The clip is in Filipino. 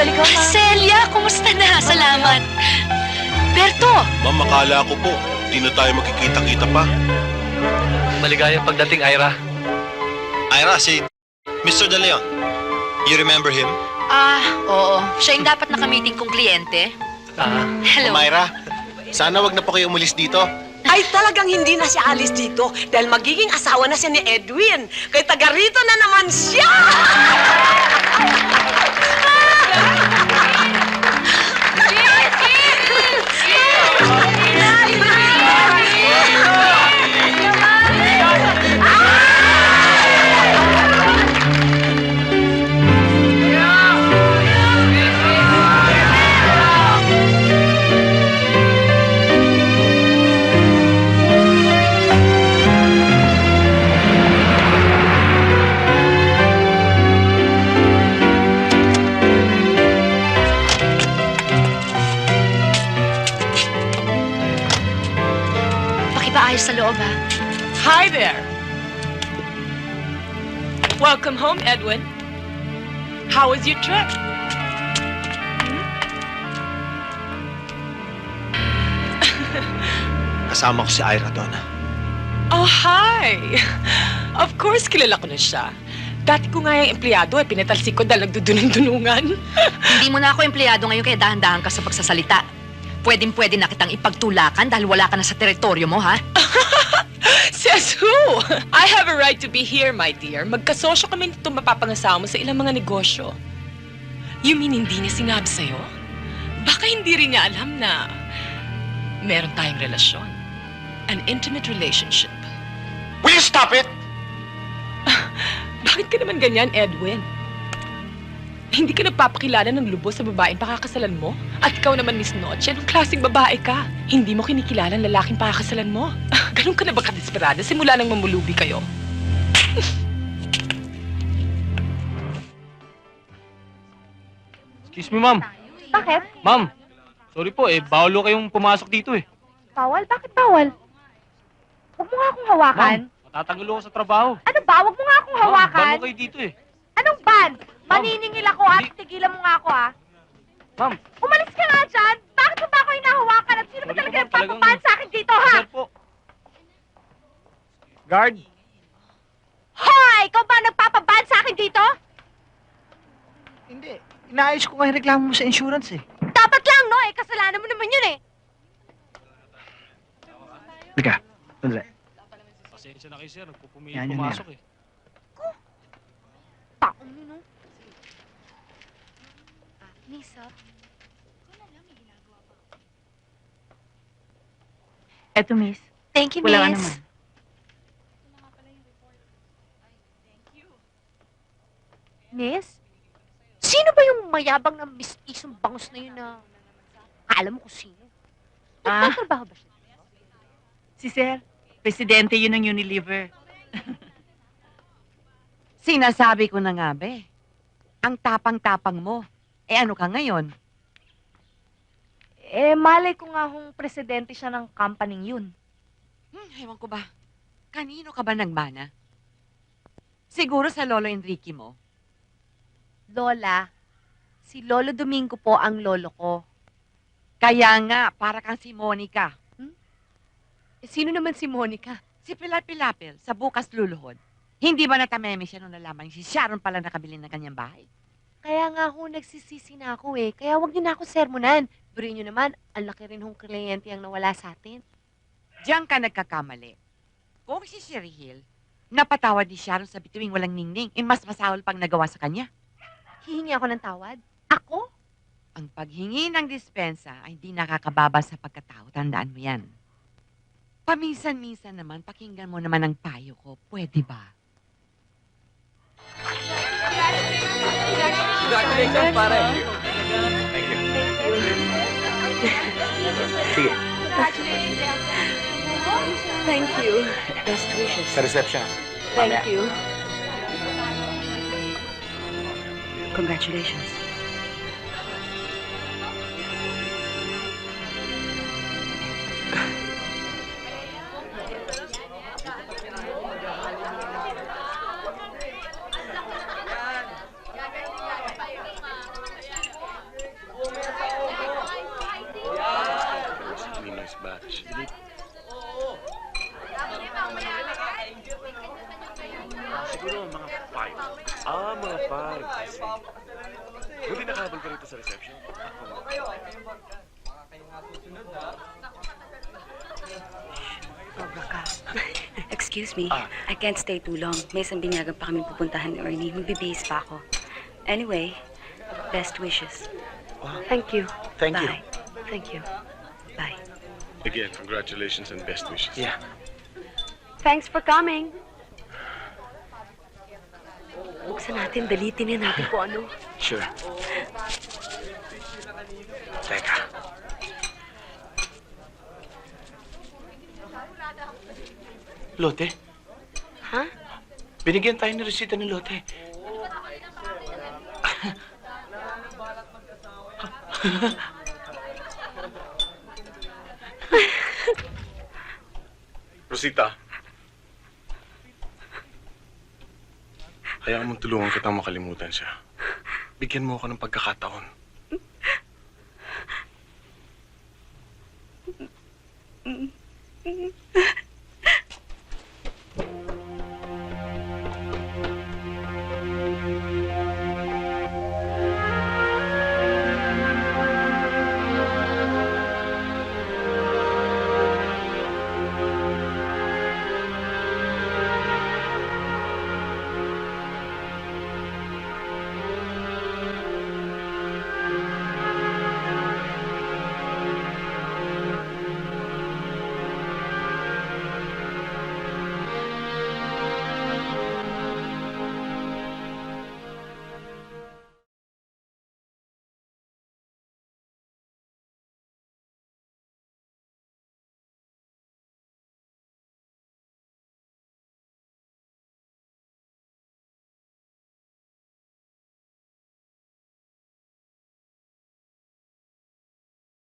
Pagbalik ko, ma'am. Celia, kumusta na? Salamat. Berto! Ma'am, akala ko po, di na tayo magkikita-kita pa. Maligayang pagdating, Ira. Ira, si Mr. De Leon. You remember him? Oo. Siya yung dapat nakamiting kong kliyente. Hello. Myra, sana wag na po kayo umalis dito. Ay, talagang hindi na siya alis dito dahil magiging asawa na siya ni Edwin. Kaya taga rito na naman siya! Pakibaayos sa loob, ha? Hi there! Welcome home, Edwin. How was your trip? Kasama ko si Ira doon. Oh, hi! Of course, kilala ko na siya. Dati ko nga yung empleyado, pinatalsik ko dahil nagdudunong-dunungan. Hindi mo na ako empleyado ngayon kaya dahan-dahan ka sa pagsasalita. Pwedeng-pwede na kitang ipagtulakan dahil wala ka na sa teritoryo mo, ha? Says who? I have a right to be here, my dear. Magkasosyo kami nito mapapangasawa mo sa ilang mga negosyo. You mean hindi niya sinabi sa'yo? Baka hindi rin niya alam na meron tayong relasyon. An intimate relationship. Will you stop it? Bakit ka naman ganyan, Edwin? Hindi ka nagpapakilala ng lubos sa babaeng pakakasalan mo? At ikaw naman, Miss Noche, anong klaseng babae ka? Hindi mo kinikilala ang lalaking pakakasalan mo? Ganun ka na ba kadesperada simula nang mamulubi kayo? Excuse me, ma'am. Bakit? Ma'am, sorry po, bawal ho kayong pumasok dito, Bawal? Bakit bawal? Huwag mo nga akong hawakan. Ma'am, matatanggal ako sa trabaho. Ano ba? Huwag mo nga akong Ma'am, hawakan. ban ho kayo dito, Anong ban? Ma'am, Maniningil ako at hindi- tigilan mo nga ako, ha? Ma'am, Umalis ka nga dyan! Bakit mo ba ako hinahawakan? At sino ba Sorry talaga po, ma'am, nagpapaban sa akin dito, ha? sir po. Guard. Hoy! Ikaw ba nagpapaban sa akin dito? Hindi. Inaayos ko nga yung reklamo mo sa insurance eh. Dapat lang, no? Kasalanan mo naman yun, Teka, sandali. Pasensya na kayo, sir. Yan, Nagpupumilit yan, pumasok, Taong yun, no? Nisa? Eto, miss. Thank you, Wala ka miss. naman. Miss? Sino ba yung mayabang na mistisong bangus na yun na alam mo kung sino? Nagtatrabaho ba siya? Si Sir, presidente yun ng Unilever. Sinasabi ko na nga, be. Ang tapang-tapang mo. Ano ka ngayon? Malay ko nga kung presidente siya ng company yun. Ewan ko ba. Kanino ka ba nagmana? Siguro sa Lolo Enrique mo. Lola, si Lolo Domingo po ang lolo ko. Kaya nga, para kang si Monica. Sino naman si Monica? Si Pilar Pilapil, sa bukas luluhod. Hindi ba natameme siya nung nalaman si Sharon pala nakabili ng kanyang bahay? Kaya nga ho, nagsisisi na ako eh. Kaya wag niyo na ako sermonan. Pero nyo naman, ang laki rin hong kliyente ang nawala sa atin. Diyan ka nagkakamali. Kung si Sherry Hill, napatawad ni Sharon sa bituing walang ningning, mas masahol pang nagawa sa kanya. Hihingi ako ng tawad? Ako? Ang paghingi ng dispensa ay hindi nakakababa sa pagkatao. Tandaan mo yan. Paminsan-minsan naman, pakinggan mo naman ang payo ko. Pwede ba? Congratulations, pare. Thank you. Sige. Thank you. Best wishes. Sa reception. Thank you. Congratulations. mga 5. Buti nakabal ka rito sa reception. Sobra ka. Excuse me, I can't stay too long. May isang binyagan pa kami pupuntahan ni Ernie. Magbibihis pa ako. Anyway, best wishes. Thank you. Thank you. Bye. Thank you. Bye. Again, congratulations and best wishes. Yeah. Thanks for coming. Buksan natin, dalitin na natin kung ano. Sure. Teka. Lote? Ha? Binigyan tayo ng resita ni Lote. Rosita. Hayaan mong tulungan kitang makalimutan siya. Bigyan mo ako ng pagkakataon.